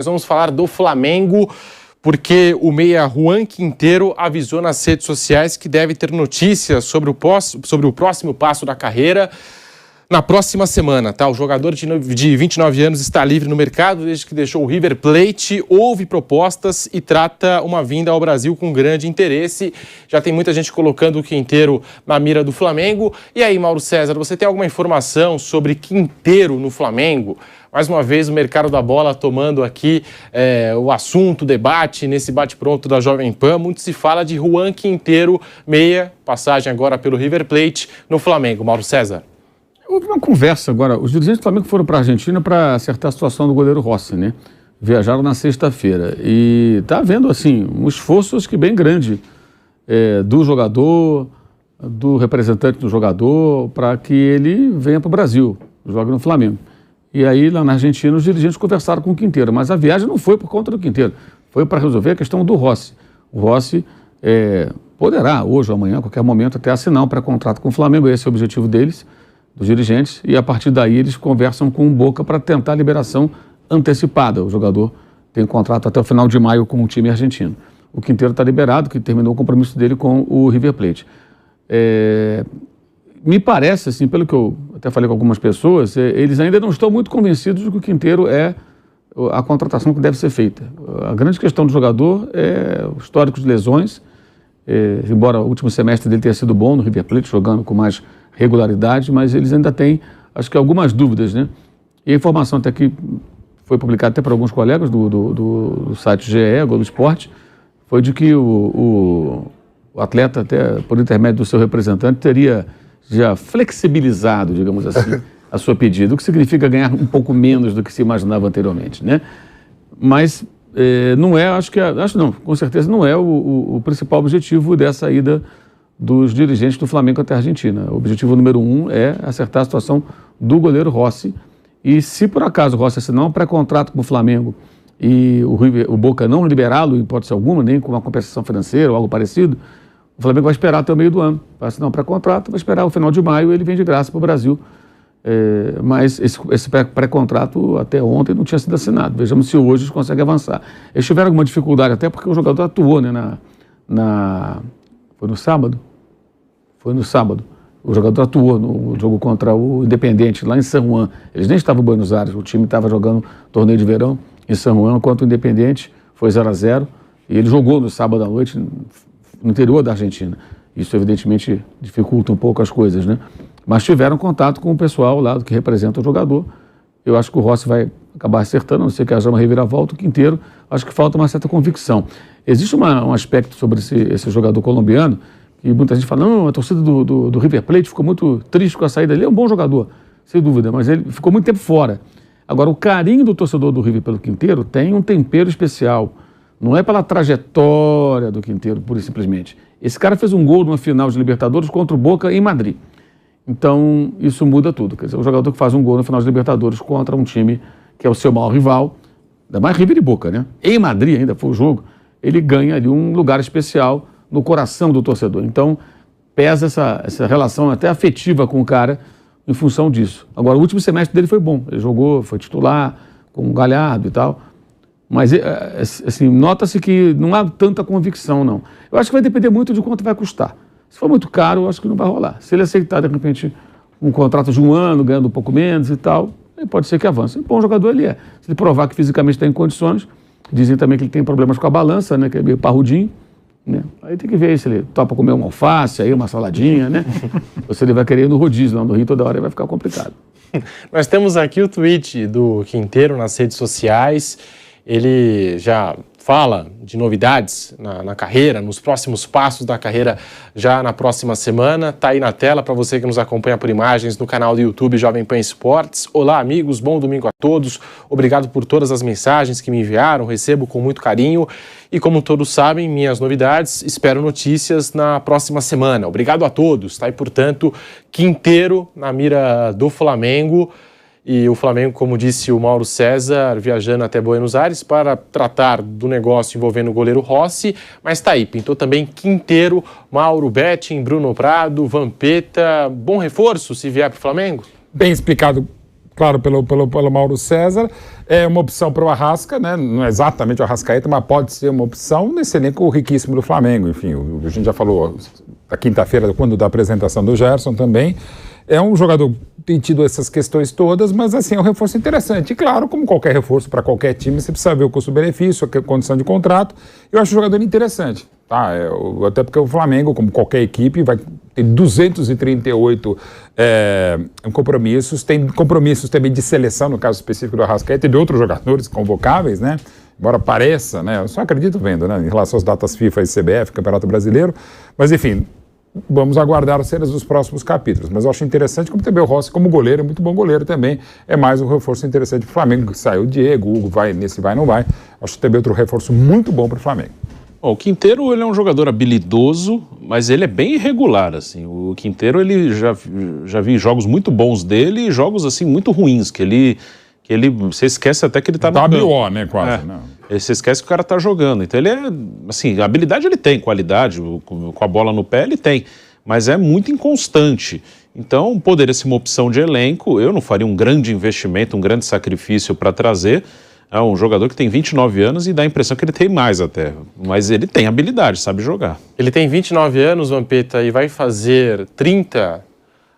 Nós vamos falar do Flamengo, porque o meia Juan Quinteiro avisou nas redes sociais que deve ter notícias sobre o próximo passo da carreira na próxima semana, tá? O jogador de 29 anos está livre no mercado desde que deixou o River Plate, houve propostas e trata uma vinda ao Brasil com grande interesse. Já tem muita gente colocando o Quinteiro na mira do Flamengo. E aí, Mauro César, você tem alguma informação sobre Quinteiro no Flamengo? Mais uma vez, o mercado da bola tomando aqui o assunto, o debate, nesse bate-pronto da Jovem Pan. Muito se fala de Juan Quinteiro, meia, passagem agora pelo River Plate no Flamengo. Mauro César. Houve uma conversa agora. Os dirigentes do Flamengo foram para a Argentina para acertar a situação do goleiro Rossi, né? Viajaram na sexta-feira. E está havendo, assim, um esforço, acho que bem grande, do jogador, do representante do jogador, para que ele venha para o Brasil, jogue no Flamengo. E aí, lá na Argentina, os dirigentes conversaram com o Quinteiro, mas a viagem não foi por conta do Quinteiro, foi para resolver a questão do Rossi. O Rossi poderá, hoje ou amanhã, a qualquer momento, até assinar um pré-contrato com o Flamengo, esse é o objetivo deles, dos dirigentes, e a partir daí eles conversam com o Boca para tentar a liberação antecipada. O jogador tem contrato até o final de maio com o time argentino. O Quinteiro está liberado, que terminou o compromisso dele com o River Plate. Me parece, assim, pelo que eu até falei com algumas pessoas, eles ainda não estão muito convencidos de que o Quinteiro é a contratação que deve ser feita. A grande questão do jogador é o histórico de lesões, embora o último semestre dele tenha sido bom no River Plate, jogando com mais regularidade, mas eles ainda têm, acho que, algumas dúvidas, né? E a informação até que foi publicada até por alguns colegas do site GE, Globo Esporte, foi de que o atleta, até por intermédio do seu representante, teria já flexibilizado, digamos assim, a sua pedida, o que significa ganhar um pouco menos do que se imaginava anteriormente, né? Mas não é, com certeza não é o principal objetivo dessa ida dos dirigentes do Flamengo até a Argentina. O objetivo número 1 é acertar a situação do goleiro Rossi. E se por acaso o Rossi assinar um pré-contrato com o Flamengo e o Boca não liberá-lo, em hipótese alguma, nem com uma compensação financeira ou algo parecido, o Flamengo vai esperar até o meio do ano. Vai assinar um pré-contrato, vai esperar o final de maio e ele vem de graça para o Brasil. Mas esse pré-contrato até ontem não tinha sido assinado. Vejamos se hoje eles conseguem avançar. Eles tiveram alguma dificuldade, até porque o jogador atuou, né, foi no sábado? Foi no sábado. O jogador atuou no jogo contra o Independiente, lá em San Juan. Eles nem estavam em Buenos Aires, o time estava jogando torneio de verão em San Juan, enquanto o Independiente foi 0-0. E ele jogou no sábado à noite no interior da Argentina. Isso, evidentemente, dificulta um pouco as coisas, né? Mas tiveram contato com o pessoal lá que representa o jogador. Eu acho que o Rossi vai acabar acertando, a não ser que haja uma reviravolta, o Quinteiro. Acho que falta uma certa convicção. Existe um aspecto sobre esse jogador colombiano, e muita gente fala, não, a torcida do River Plate ficou muito triste com a saída. Ele é um bom jogador, sem dúvida, mas ele ficou muito tempo fora. Agora, o carinho do torcedor do River pelo Quinteiro tem um tempero especial. Não é pela trajetória do Quinteiro, pura e simplesmente. Esse cara fez um gol numa final de Libertadores contra o Boca em Madrid. Então, isso muda tudo. Quer dizer, o jogador que faz um gol na final de Libertadores contra um time que é o seu maior rival, ainda mais River e Boca, né? Em Madrid ainda foi o jogo, ele ganha ali um lugar especial no coração do torcedor. Então, pesa essa relação até afetiva com o cara em função disso. Agora, o último semestre dele foi bom. Ele jogou, foi titular, com um Galhardo e tal. Mas, assim, nota-se que não há tanta convicção, não. Eu acho que vai depender muito de quanto vai custar. Se for muito caro, eu acho que não vai rolar. Se ele aceitar, de repente, um contrato de um ano, ganhando um pouco menos e tal, aí pode ser que avance. Bom jogador ele é. Se ele provar que fisicamente está em condições, dizem também que ele tem problemas com a balança, né, que é meio parrudinho. Né? Aí tem que ver se ele topa comer uma alface, aí uma saladinha, né? Ou se ele vai querer ir no rodízio lá no Rio toda hora, aí vai ficar complicado. Nós temos aqui o tweet do Quinteiro nas redes sociais. Ele já fala de novidades na carreira, nos próximos passos da carreira já na próxima semana. Está aí na tela para você que nos acompanha por imagens no canal do YouTube Jovem Pan Esportes. Olá, amigos, bom domingo a todos. Obrigado por todas as mensagens que me enviaram, recebo com muito carinho. E como todos sabem, minhas novidades, espero notícias na próxima semana. Obrigado a todos. Está aí, portanto, Quinteiro na mira do Flamengo. E o Flamengo, como disse o Mauro César, viajando até Buenos Aires para tratar do negócio envolvendo o goleiro Rossi. Mas tá aí, pintou também Quinteiro, Mauro Betting, Bruno Prado, Vampeta. Bom reforço se vier para o Flamengo? Bem explicado claro, pelo Mauro César. É uma opção para o Arrasca, né? Não é exatamente o Arrascaeta, mas pode ser uma opção nesse elenco riquíssimo do Flamengo. Enfim, a gente já falou da quinta-feira, quando da apresentação do Gerson também. É um jogador que tem tido essas questões todas, mas assim, é um reforço interessante. E claro, como qualquer reforço para qualquer time, você precisa ver o custo-benefício, a condição de contrato. Eu acho o jogador interessante, tá? Até porque o Flamengo, como qualquer equipe, vai ter 238 compromissos. Tem compromissos também de seleção, no caso específico do Arrascaeta, e de outros jogadores convocáveis, né? Embora pareça, né? Eu só acredito vendo, né? Em relação às datas FIFA e CBF, Campeonato Brasileiro. Mas enfim, vamos aguardar as cenas dos próximos capítulos. Mas eu acho interessante, como também o Rossi, como goleiro, é muito bom goleiro também. É mais um reforço interessante para o Flamengo, que saiu o Diego, o Hugo vai nesse vai, não vai. Acho também outro reforço muito bom para o Flamengo. Bom, o Quinteiro, ele é um jogador habilidoso, mas ele é bem irregular, assim. O Quinteiro, ele já vi jogos muito bons dele e jogos, assim, muito ruins, que ele você esquece até que ele tá no campo. WO, né, quase. Não. Você esquece que o cara tá jogando. Então ele é, assim, habilidade ele tem, qualidade, com a bola no pé ele tem, mas é muito inconstante. Então poderia ser uma opção de elenco. Eu não faria um grande investimento, um grande sacrifício para trazer. É um jogador que tem 29 anos e dá a impressão que ele tem mais até. Mas ele tem habilidade, sabe jogar. Ele tem 29 anos, Vampeta, e vai fazer 30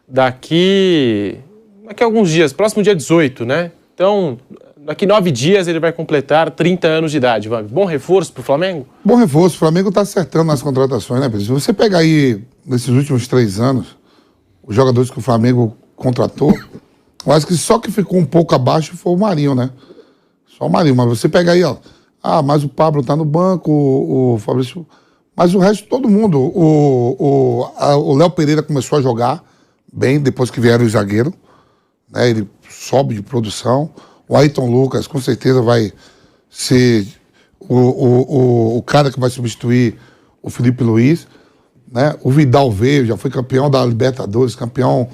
daqui a alguns dias, próximo dia 18, né? Então, daqui 9 dias ele vai completar 30 anos de idade. Bom reforço para o Flamengo? Bom reforço. O Flamengo está acertando nas contratações, né, Pedro? Se você pegar aí, nesses últimos 3 anos, os jogadores que o Flamengo contratou, eu acho que só que ficou um pouco abaixo foi o Marinho, né? Só o Marinho. Mas você pega aí, ó. Mas o Pablo tá no banco, o Fabrício... Mas o resto, todo mundo. O Léo Pereira começou a jogar bem depois que vieram os zagueiros, né? Ele sobe de produção. O Ayrton Lucas, com certeza, vai ser o cara que vai substituir o Felipe Luiz, né? O Vidal veio, já foi campeão da Libertadores, campeão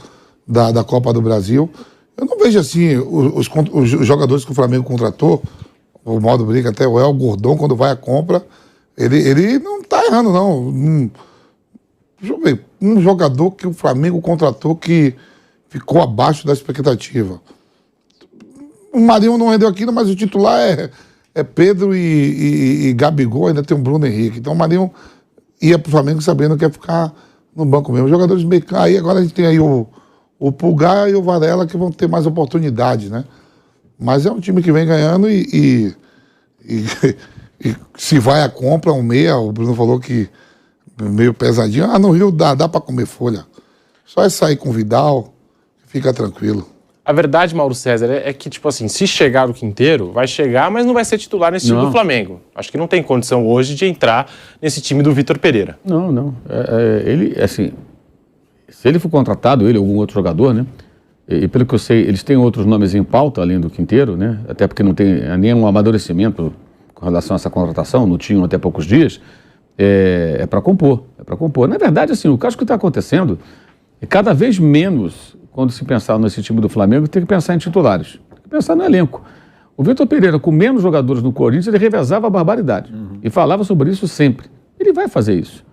da Copa do Brasil. Eu não vejo assim os jogadores que o Flamengo contratou, o modo briga até o El Gordon, quando vai à compra, ele não tá errando, não. Deixa eu ver, um jogador que o Flamengo contratou que ficou abaixo da expectativa. O Marinho não rendeu aquilo, mas o titular é Pedro e Gabigol, ainda tem o Bruno Henrique. Então o Marinho ia pro Flamengo sabendo que ia ficar no banco mesmo. Os jogadores meio... Aí agora a gente tem aí o Pulgar e o Varela que vão ter mais oportunidade, né? Mas é um time que vem ganhando e se vai a compra, um meia, o Bruno falou que meio pesadinho. No Rio dá pra comer folha. Só é sair com o Vidal, fica tranquilo. A verdade, Mauro César, é que, tipo assim, se chegar o Quinteiro, vai chegar, mas não vai ser titular nesse time do Flamengo. Acho que não tem condição hoje de entrar nesse time do Vitor Pereira. Não. Ele, assim, se ele for contratado, ele ou algum outro jogador, né? E pelo que eu sei, eles têm outros nomes em pauta, além do Quinteiro, né? Até porque não tem nenhum amadurecimento com relação a essa contratação, não tinham até poucos dias. É para compor. Na verdade, assim, o caso que está acontecendo é cada vez menos... Quando se pensar nesse time do Flamengo, tem que pensar em titulares. Tem que pensar no elenco. O Vitor Pereira, com menos jogadores no Corinthians, ele revezava a barbaridade. E falava sobre isso sempre. Ele vai fazer isso.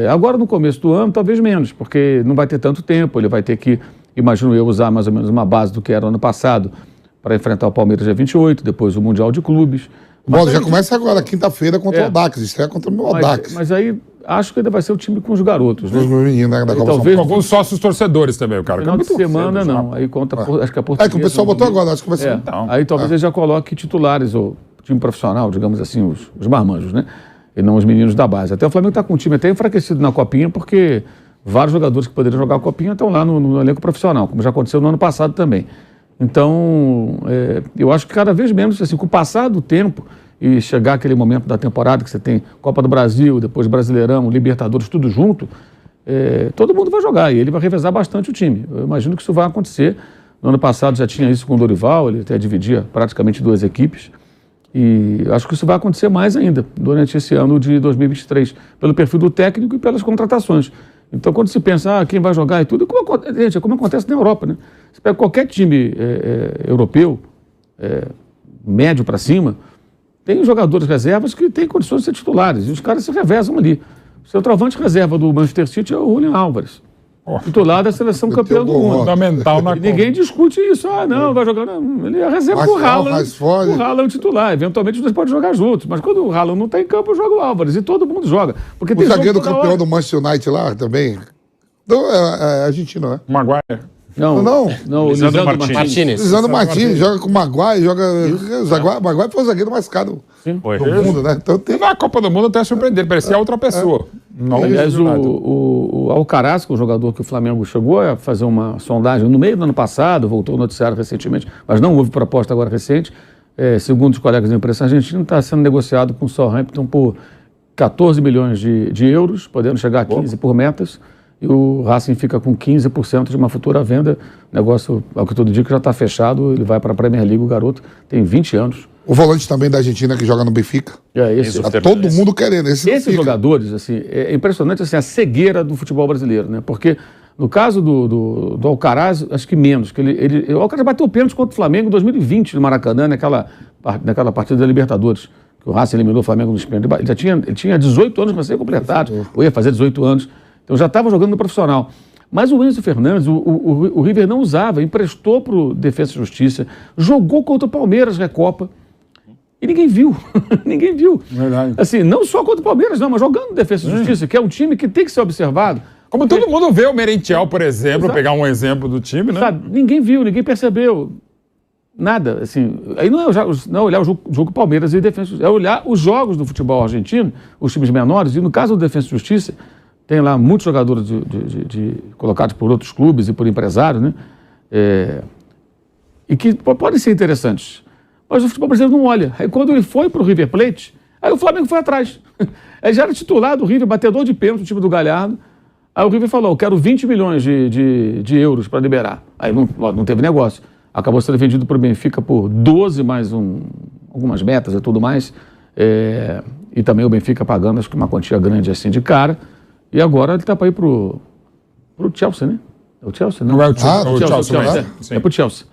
Agora, no começo do ano, talvez menos, porque não vai ter tanto tempo. Ele vai ter que, imagino eu, usar mais ou menos uma base do que era ano passado para enfrentar o Palmeiras dia 28, depois o Mundial de Clubes. Bom, já começa agora, quinta-feira, contra o Audax. Estreia contra o Audax. Mas aí... Acho que ainda vai ser o time com os garotos, né? Os meninos, né? Da Copa talvez, com alguns sócios torcedores também, o cara. Final de semana, não. Aí contra, acho que a Portuguesa... que o pessoal botou agora, acho que vai ser... Então. Aí talvez ele já coloque titulares, ou time profissional, digamos assim, os marmanjos, né? E não os meninos da base. Até o Flamengo está com um time até enfraquecido na Copinha, porque vários jogadores que poderiam jogar a Copinha estão lá no elenco profissional, como já aconteceu no ano passado também. Então, eu acho que cada vez menos, assim, com o passar do tempo... e chegar aquele momento da temporada que você tem Copa do Brasil, depois Brasileirão, Libertadores, tudo junto, todo mundo vai jogar e ele vai revezar bastante o time. Eu imagino que isso vai acontecer. No ano passado já tinha isso com o Dorival, ele até dividia praticamente 2 equipes e acho que isso vai acontecer mais ainda durante esse ano de 2023, pelo perfil do técnico e pelas contratações. Então, quando se pensa, quem vai jogar e tudo, como acontece na Europa, né? Você pega qualquer time europeu, médio para cima, tem jogadores reservas que têm condições de ser titulares e os caras se revezam ali. O centroavante reserva do Manchester City é o Julián Álvares. Titular da seleção campeã do mundo. Fundamental na E ninguém discute isso. Não, vai jogar. Não. Ele é reserva pro Haaland. O Haaland titular. Eventualmente, eles podem jogar juntos. Mas quando o Haaland não tá em campo, joga o Álvares. E todo mundo joga. Porque O zagueiro campeão do Manchester United lá também. Não, é argentino, né? Não. Lisandro Lisandro Martínez. Lisandro Martínez joga com o Maguire, o Maguire foi o zagueiro mais caro Foi. do mundo, né? Então tem. Na Copa do Mundo até surpreender, parecia outra pessoa. Não, Aliás, o Alcaraz, que é o jogador que o Flamengo chegou a fazer uma sondagem no meio do ano passado, voltou ao noticiário recentemente, mas não houve proposta agora recente, segundo os colegas da imprensa argentina, está sendo negociado com o Southampton por 14 milhões de euros, podendo chegar a 15 por metas, e o Racing fica com 15% de uma futura venda. O negócio, ao que tudo indica, já está fechado, ele vai para a Premier League, o garoto tem 20 anos. O volante também da Argentina que joga no Benfica. Esse Tá todo mundo querendo. Esses jogadores, assim, é impressionante assim, a cegueira do futebol brasileiro, né? Porque no caso do Alcaraz, acho que menos. Que o Alcaraz bateu o pênalti contra o Flamengo em 2020 no Maracanã, naquela partida da Libertadores, que o Racing eliminou o Flamengo no sprint. Ele tinha 18 anos para ser completado, ou ia fazer 18 anos. Então já estava jogando no profissional. Mas o Enzo Fernandes, o River não usava, emprestou para o Defensa e Justiça, jogou contra o Palmeiras, Recopa. E ninguém viu, ninguém viu. Verdade. Assim, não só contra o Palmeiras, não, mas jogando Defesa e Justiça, que é um time que tem que ser observado. Como todo mundo vê o Merentiel, por exemplo, pegar um exemplo do time, né? Sabe, ninguém viu, ninguém percebeu. Nada, assim. Aí não é olhar o jogo Palmeiras e Defesa e Justiça, é olhar os jogos do futebol argentino, os times menores, e no caso do Defesa e Justiça, tem lá muitos jogadores colocados por outros clubes e por empresários, né? E que podem ser interessantes. Mas o futebol brasileiro não olha. Aí quando ele foi para o River Plate, aí o Flamengo foi atrás. Ele já era titular do River, batedor de pênalti, o time do Galhardo. Aí o River falou, eu quero 20 milhões de euros para liberar. Aí não teve negócio. Acabou sendo vendido para o Benfica por 12, mais algumas metas e tudo mais. E também o Benfica pagando, acho que uma quantia grande assim de cara. E agora ele está para ir para o Chelsea, né? É o Chelsea, não? Não é o Chelsea, o Chelsea, mas é para o Chelsea.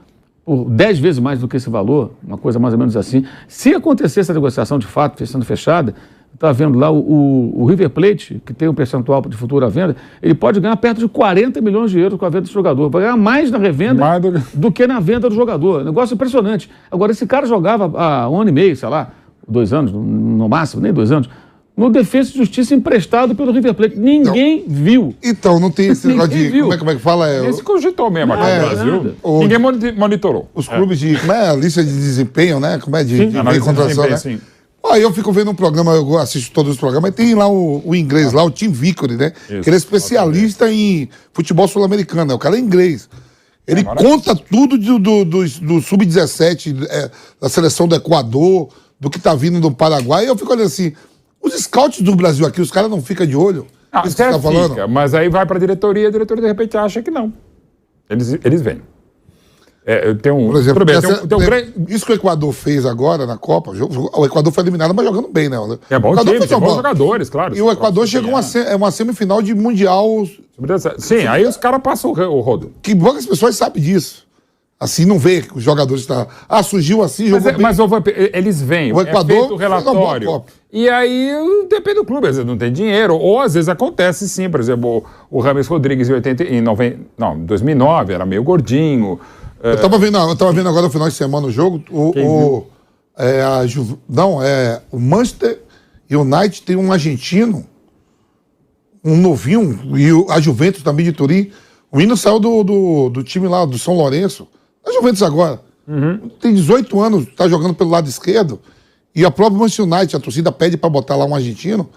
Por 10 vezes mais do que esse valor, uma coisa mais ou menos assim. Se acontecer essa negociação de fato, sendo fechada, está vendo lá o River Plate, que tem um percentual de futura venda, ele pode ganhar perto de 40 milhões de euros com a venda do jogador. Vai ganhar mais na revenda do que na venda do jogador. Negócio impressionante. Agora, esse cara jogava há 1 ano e meio, sei lá, 2 anos, no máximo, nem 2 anos, no Defesa e Justiça emprestado pelo River Plate. Ninguém viu. Então, não tem esse negócio de... Como é que fala? Esse cogitou mesmo aqui no Brasil. Ninguém monitorou. Os clubes de... Como é a lista de desempenho, né? Como é de contratação, né? Sim. Aí eu fico vendo um programa, eu assisto todos os programas, e tem lá o inglês, lá o Tim Vickery, né? Isso, que ele é especialista em futebol sul-americano, né? O cara é inglês. Ele conta tudo do Sub-17, da seleção do Equador, do que tá vindo do Paraguai, e eu fico olhando assim, os scouts do Brasil aqui, os caras não ficam de olho? Isso que você tá falando? Mas aí vai para a diretoria de repente acha que não. Eles vêm. Por exemplo, isso que o Equador fez agora na Copa, o Equador foi eliminado, mas jogando bem, né? É bom time, tem bons jogadores, claro. E o Equador chegou a uma semifinal de Mundial. Sim, aí os caras passam o rodo. Que poucas pessoas sabem disso. Assim, não vê que os jogadores estão... surgiu assim, jogou bem. Mas eles vêm, o Equador feito o relatório. E aí depende do clube, às vezes não tem dinheiro, ou às vezes acontece sim, por exemplo, o Rames Rodrigues em 2009 era meio gordinho. Eu tava vendo agora no final de semana o jogo, o Manchester United tem um argentino, um novinho, e a Juventus também de Turim. O hino saiu do time lá, do São Lourenço. A Juventus agora. Tem 18 anos, tá jogando pelo lado esquerdo. E a própria Manchester United, a torcida pede para botar lá um argentino.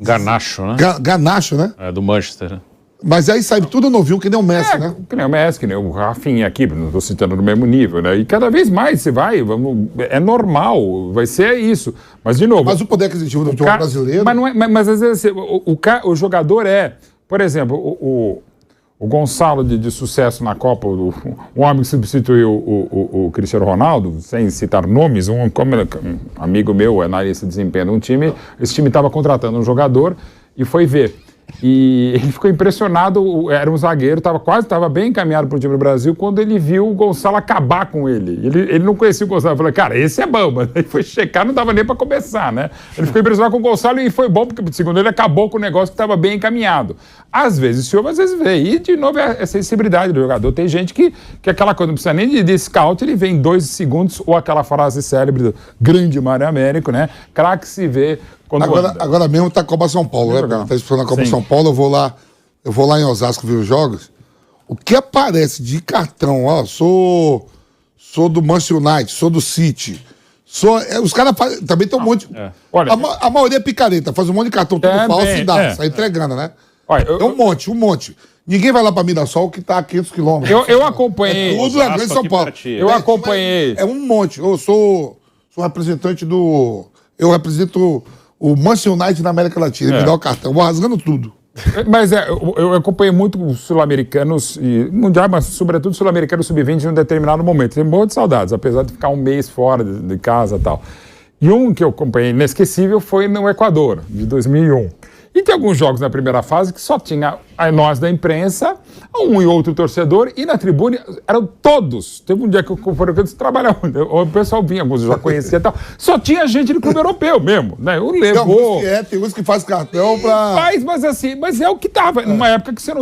Garnacho, né? Garnacho, né? É, do Manchester. Mas aí sai tudo novinho, que nem o Messi, né? Que nem o Messi, que nem o Rafinha aqui, não estou citando no mesmo nível, né? E cada vez mais você vai, é normal, vai ser isso. Mas, de novo... Mas o poder aquisitivo do futebol brasileiro... Mas às vezes o jogador por exemplo, o Gonçalo de sucesso na Copa, o homem que substituiu o Cristiano Ronaldo, sem citar nomes, um amigo meu, analista de desempenho de um time, esse time estava contratando um jogador e foi ver. E ele ficou impressionado, era um zagueiro, estava bem encaminhado para o time do Brasil, quando ele viu o Gonçalo acabar com ele. Ele não conhecia o Gonçalo, eu falei, cara, esse é bom, mas ele foi checar, não dava nem para começar, né? Ele ficou impressionado com o Gonçalo e foi bom, porque segundo ele acabou com o negócio que estava bem encaminhado. Às vezes se ouve, às vezes vê. E de novo é a sensibilidade do jogador. Tem gente que aquela coisa, não precisa nem de scout, ele vê em 2 segundos, ou aquela frase célebre do grande Mário Américo, né? Craque se vê quando agora mesmo tá a Copa São Paulo, né? Tá disputando a Copa São Paulo, eu vou lá em Osasco ver os jogos. O que aparece de cartão, ó, sou do Manchester United, sou do City. Os caras também tem um monte. Olha, a maioria é picareta, faz um monte de cartão tudo falso e dá, sai entregando, né? Olha, tem um monte. Ninguém vai lá pra Mirassol que tá a 500 quilômetros. Eu acompanhei. Tudo na Grande São Paulo. Eu acompanhei. É um monte. Eu sou representante do. Eu represento o Manchester United na América Latina. Me dá o cartão. Vou rasgando tudo. Mas eu acompanhei muito os sul-americanos e mundial, mas sobretudo sul-americanos sub-20 em um determinado momento. Tenho um monte de saudades, apesar de ficar um mês fora de casa e tal. E um que eu acompanhei inesquecível foi no Equador, de 2001. E tem alguns jogos na primeira fase que só tinha nós da imprensa, um e outro torcedor, e na tribuna eram todos. Teve um dia que eu disse, trabalhava, o pessoal vinha, alguns eu já conhecia e tal. Só tinha gente do clube europeu mesmo, né? Eu levou. Tem uns que faz cartão pra. Mas é o que tava. Numa época que você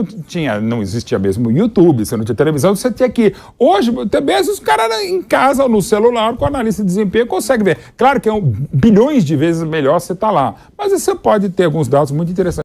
não existia mesmo YouTube, você não tinha televisão, você tinha que. Hoje, também os caras em casa ou no celular, com analista de desempenho, consegue ver. Claro que é bilhões de vezes melhor você estar lá. Mas você pode ter alguns dados muito interessantes.